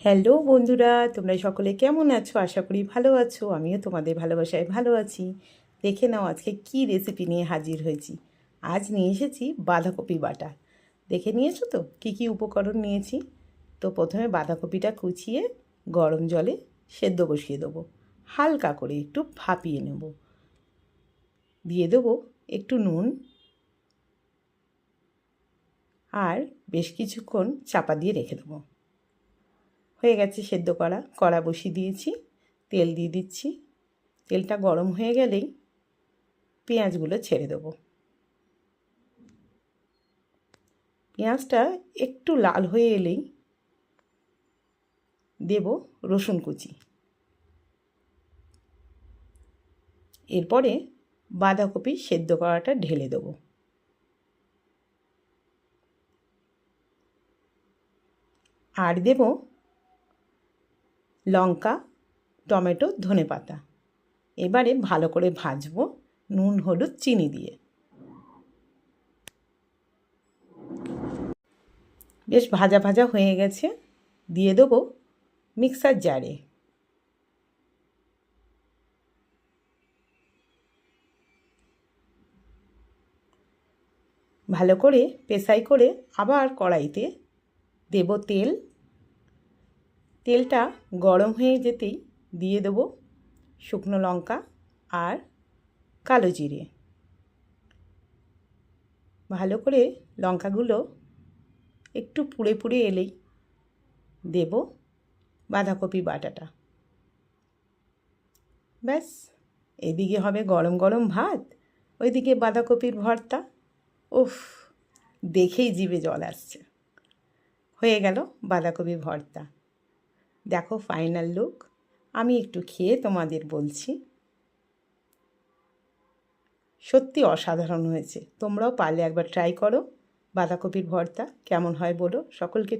Hello বন্ধুরা, তোমরা সকলে কেমন আছো? আশা করি ভালো আছো। আমিও তোমাদের ভালোবাসায় ভালো আছি। দেখে নাও আজকে কি রেসিপি নিয়ে হাজির হয়েছি। আজ নিয়ে এসেছি বাঁধাকপি বাটা। দেখে নিয়েছো তো কী কী উপকরণ নিয়েছি? তো প্রথমে বাঁধাকপিটা কুচিয়ে গরম জলে সেদ্ধ বসিয়ে দেবো। হালকা করে একটু ভাপিয়ে নেব। দিয়ে দেবো একটু নুন আর বেশ কিছুক্ষণ চাপা দিয়ে রেখে দেবো। হয়ে গেছে সেদ্ধ করা। কড়া বসিয়ে দিয়েছি, তেল দিয়ে দিচ্ছি। তেলটা গরম হয়ে গেলেই পেঁয়াজগুলো ছেড়ে দেবো। পেঁয়াজটা একটু লাল হয়ে এলেই দেব রসুন কুচি। এরপরে বাঁধাকপি সেদ্ধ করাটা ঢেলে দেবো। আর দেব লঙ্কা, টমেটো, ধনেপাতা। এবারে ভালো করে ভাজবো নুন, হলুদ, চিনি দিয়ে। বেশ ভাজা ভাজা হয়ে গেছে। দিয়ে দেবো মিক্সার জারে। ভালো করে পেশাই করে আবার কড়াইতে দেব তেল। তেলটা গরম হয়ে যেতেই দিয়ে দেবো শুকনো লঙ্কা আর কালো জিরে। ভালো করে লঙ্কাগুলো একটু পুড়ে পুড়ে এলেই দেব বাঁধাকপি বাটাটা। ব্যাস, এদিকে হবে গরম গরম ভাত, ওইদিকে বাঁধাকপির ভর্তা। উফ, দেখেই জিভে জল আসছে। হয়ে গেল বাঁধাকপি ভর্তা। দেখো ফাইনাল লুক। আমি একটু খেয়ে তোমাদের বলছি। সত্যি অসাধারণ হয়েছে। তোমরাও পারলে একবার ট্রাই করো। বাঁধাকপির ভর্তা কেমন হয় বলো। সকলকে